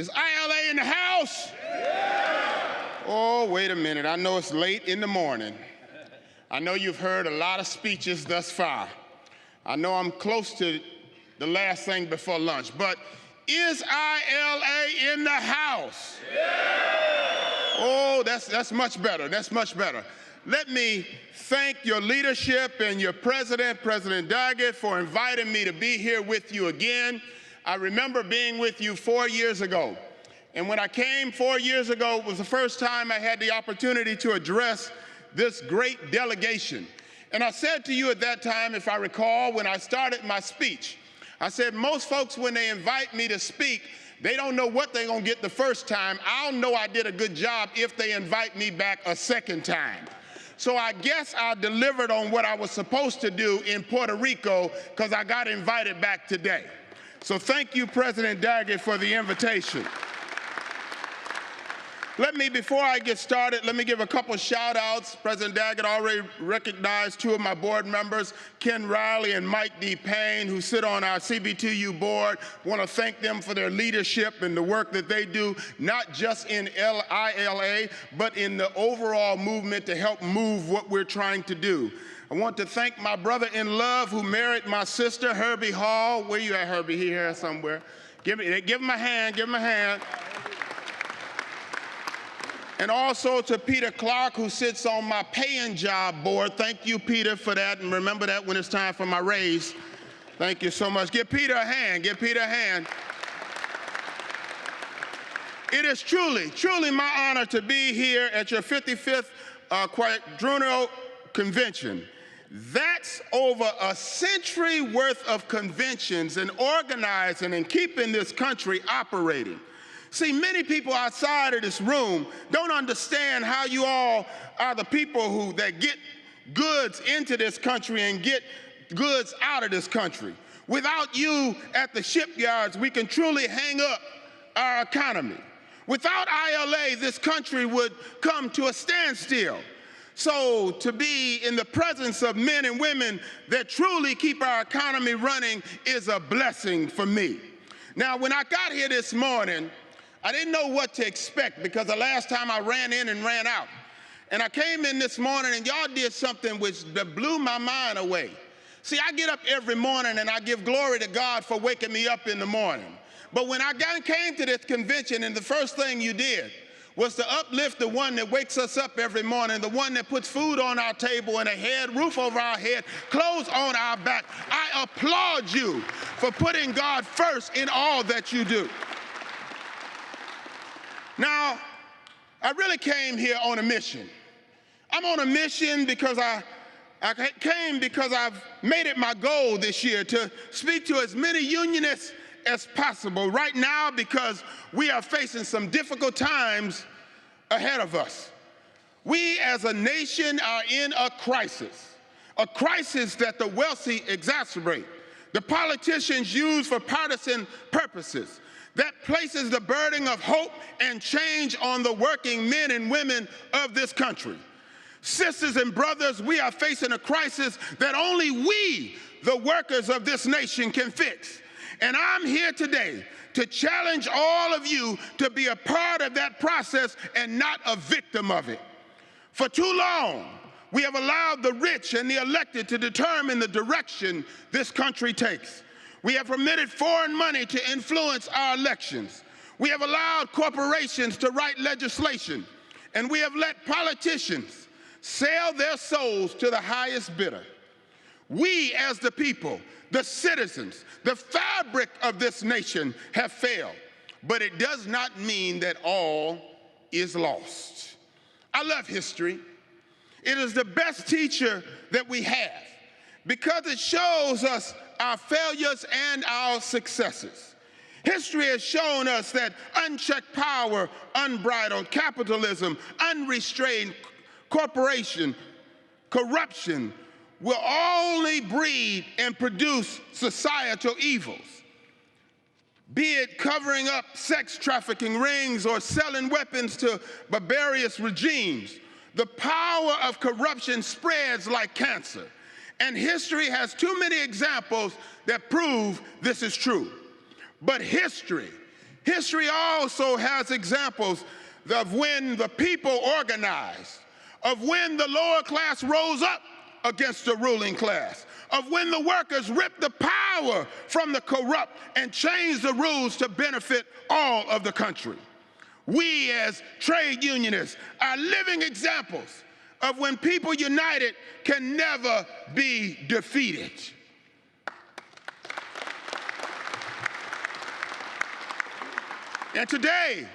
Is ILA in the house? Yeah. Oh, wait a minute. I know it's late in the morning. I know you've heard a lot of speeches thus far. I know I'm close to the last thing before lunch, but is ILA in the house? Yeah. Oh, that's much better. That's much better. Let me thank your leadership and your president, President Daggett, for inviting me to be here with you again. I remember being with you 4 years ago. And when I came 4 years ago, it was the first time I had the opportunity to address this great delegation. And I said to you at that time, if I recall, when I started my speech, I said, most folks, when they invite me to speak, they don't know what they're going to get the first time. I'll know I did a good job if they invite me back a second time. So I guess I delivered on what I was supposed to do in Puerto Rico because I got invited back today. So thank you, President Daggett, for the invitation. Before I get started, let me give a couple shout outs. President Daggett already recognized two of my board members, Ken Riley and Mike D. Payne, who sit on our CBTU board. I want to thank them for their leadership and the work that they do, not just in ILA, but in the overall movement to help move what we're trying to do. I want to thank my brother in love who married my sister, Herbie Hall. Where you at, Herbie? He here somewhere. Give him a hand, give him a hand. And also to Peter Clark, who sits on my paying job board. Thank you, Peter, for that, and remember that when it's time for my raise. Thank you so much. Give Peter a hand, give Peter a hand. It is truly, truly my honor to be here at your 55th Quadrennial Convention. That's over a century worth of conventions and organizing and keeping this country operating. See, many people outside of this room don't understand how you all are the people that get goods into this country and get goods out of this country. Without you at the shipyards, we can truly hang up our economy. Without ILA, this country would come to a standstill. So to be in the presence of men and women that truly keep our economy running is a blessing for me. Now, when I got here this morning, I didn't know what to expect because the last time I ran in and ran out. And I came in this morning and y'all did something that blew my mind away. See, I get up every morning and I give glory to God for waking me up in the morning. But when I came to this convention and the first thing you did was to uplift the one that wakes us up every morning, the one that puts food on our table and a roof over our head, clothes on our back. I applaud you for putting God first in all that you do. Now, I really came here on a mission. I'm on a mission because I came because I've made it my goal this year to speak to as many unionists as possible right now because we are facing some difficult times ahead of us. We as a nation are in a crisis that the wealthy exacerbate, the politicians use for partisan purposes, that places the burden of hope and change on the working men and women of this country. Sisters and brothers, we are facing a crisis that only we, the workers of this nation, can fix. And I'm here today to challenge all of you to be a part of that process and not a victim of it. For too long, we have allowed the rich and the elected to determine the direction this country takes. We have permitted foreign money to influence our elections. We have allowed corporations to write legislation, and we have let politicians sell their souls to the highest bidder. We as the people, the citizens, the fabric of this nation have failed, but it does not mean that all is lost. I love history. It is the best teacher that we have because it shows us our failures and our successes. History has shown us that unchecked power, unbridled capitalism, unrestrained corporation, corruption will only breed and produce societal evils. Be it covering up sex trafficking rings or selling weapons to barbarous regimes, the power of corruption spreads like cancer. And history has too many examples that prove this is true. But history History also has examples of when the people organized, of when the lower class rose up against the ruling class, of when the workers ripped the power from the corrupt and changed the rules to benefit all of the country. We as trade unionists are living examples of when people united can never be defeated. And today,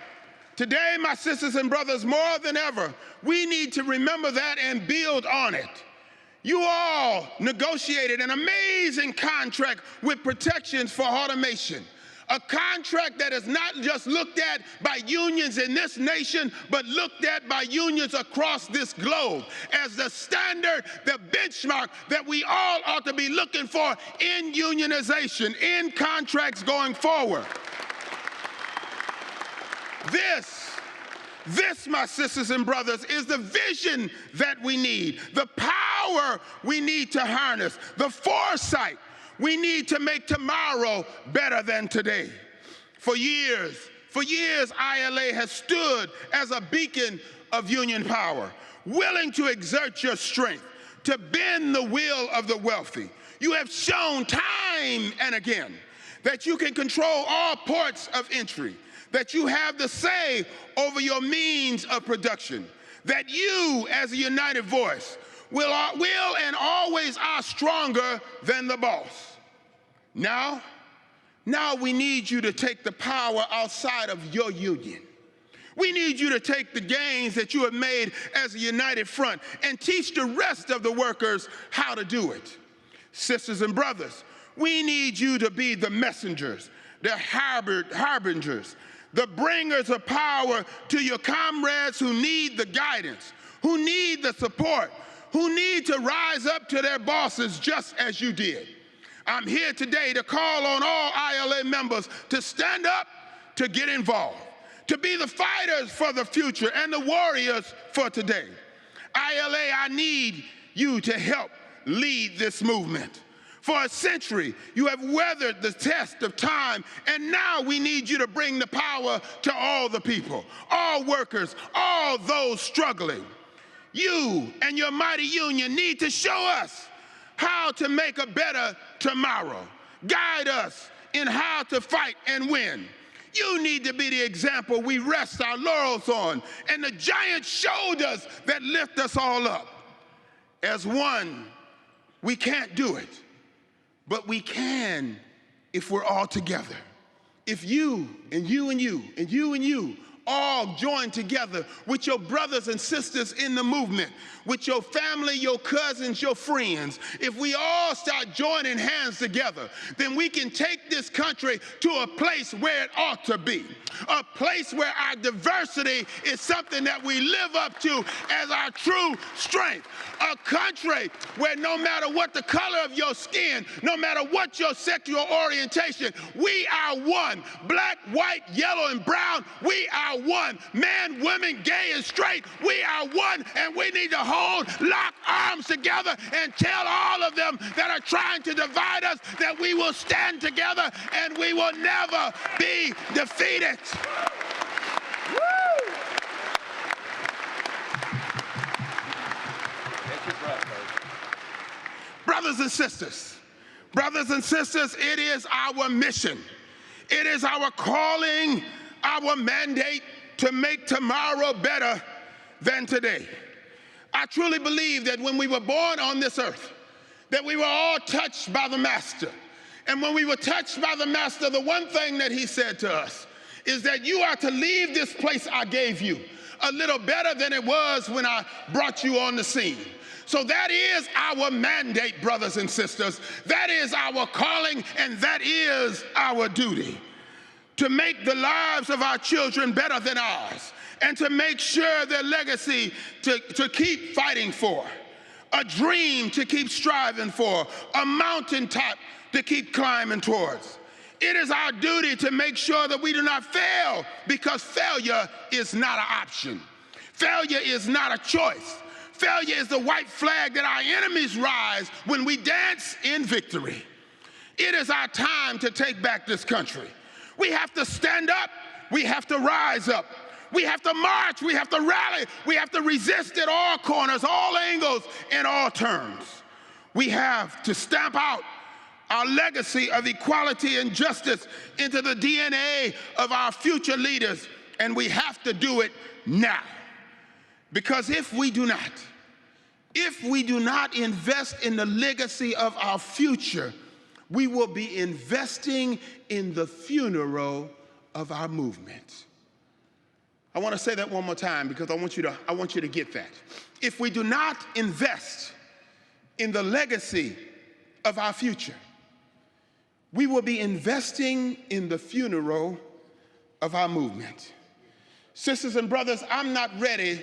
my sisters and brothers, more than ever, we need to remember that and build on it. You all negotiated an amazing contract with protections for automation, a contract that is not just looked at by unions in this nation, but looked at by unions across this globe as the standard, the benchmark that we all ought to be looking for in unionization, in contracts going forward. This, my sisters and brothers, is the vision that we need, the power we need to harness, the foresight we need to make tomorrow better than today. For years, ILA has stood as a beacon of union power, willing to exert your strength, to bend the will of the wealthy. You have shown time and again that you can control all ports of entry, that you have the say over your means of production, that you, as a united voice, will and always are stronger than the boss. Now we need you to take the power outside of your union. We need you to take the gains that you have made as a united front and teach the rest of the workers how to do it. Sisters and brothers, we need you to be the messengers, the harbingers, the bringers of power to your comrades who need the guidance, who need the support, who need to rise up to their bosses just as you did. I'm here today to call on all ILA members to stand up, to get involved, to be the fighters for the future and the warriors for today. ILA, I need you to help lead this movement. For a century, you have weathered the test of time, and now we need you to bring the power to all the people, all workers, all those struggling. You and your mighty union need to show us how to make a better tomorrow. Guide us in how to fight and win. You need to be the example we rest our laurels on and the giant shoulders that lift us all up. As one, we can't do it. But we can if we're all together. If you and you and you and you and you all join together with your brothers and sisters in the movement, with your family, your cousins, your friends, if we all start joining hands together, then we can take this country to a place where it ought to be, a place where our diversity is something that we live up to as our true strength, a country where no matter what the color of your skin, no matter what your sexual orientation, we are one. Black, white, yellow, and brown, we are one. Man, women, gay, and straight, we are one, and we need to lock arms together and tell all of them that are trying to divide us that we will stand together and we will never be defeated. Woo! Brothers and sisters, it is our mission. It is our calling, our mandate to make tomorrow better than today. I truly believe that when we were born on this earth, that we were all touched by the Master. And when we were touched by the Master, the one thing that he said to us is that you are to leave this place I gave you a little better than it was when I brought you on the scene. So that is our mandate, brothers and sisters. That is our calling, and that is our duty, to make the lives of our children better than ours, and to make sure their legacy to keep fighting for, a dream to keep striving for, a mountaintop to keep climbing towards. It is our duty to make sure that we do not fail, because failure is not an option. Failure is not a choice. Failure is the white flag that our enemies rise when we dance in victory. It is our time to take back this country. We have to stand up. We have to rise up. We have to march. We have to rally. We have to resist at all corners, all angles, and all turns. We have to stamp out our legacy of equality and justice into the DNA of our future leaders, and we have to do it now. Because if we do not invest in the legacy of our future, we will be investing in the funeral of our movement. I want to say that one more time because I want you to get that. If we do not invest in the legacy of our future, we will be investing in the funeral of our movement. Sisters and brothers, I'm not ready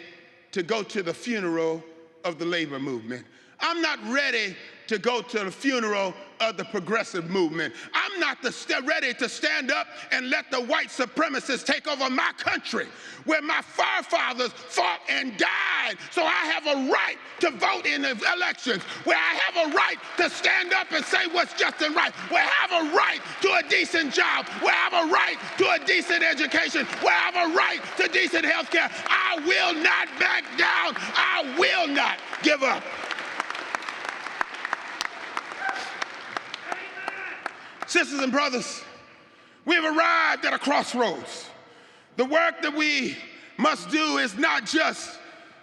to go to the funeral of the labor movement. I'm not ready to go to the funeral of the progressive movement. I'm not ready to stand up and let the white supremacists take over my country where my forefathers fought and died. So I have a right to vote in the elections, where I have a right to stand up and say what's just and right, where I have a right to a decent job, where I have a right to a decent education, where I have a right to decent health care. I will not back down. I will not give up. Sisters and brothers, we have arrived at a crossroads. The work that we must do is not just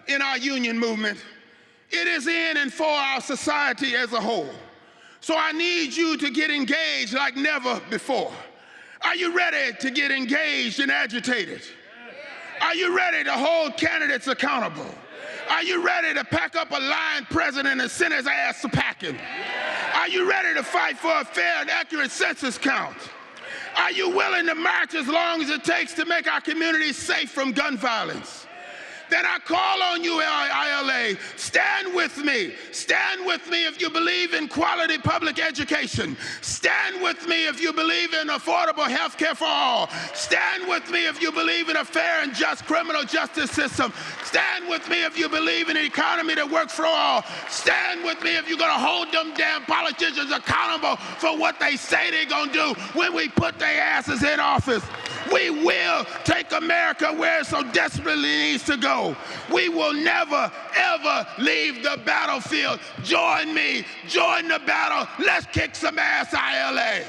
in our union movement. It is in and for our society as a whole. So I need you to get engaged like never before. Are you ready to get engaged and agitated? Are you ready to hold candidates accountable? Are you ready to pack up a lying president and send his ass to packing? Are you ready to fight for a fair and accurate census count? Are you willing to march as long as it takes to make our communities safe from gun violence? Then I call on you, ILA, stand with me. Stand with me if you believe in quality public education. Stand with me if you believe in affordable health care for all. Stand with me if you believe in a fair and just criminal justice system. Stand with me if you believe in an economy that works for all. Stand with me if you're going to hold them damn politicians accountable for what they say they're going to do when we put their asses in office. We will take America where it so desperately needs to go. We will never, ever leave the battlefield. Join me. Join the battle. Let's kick some ass, ILA.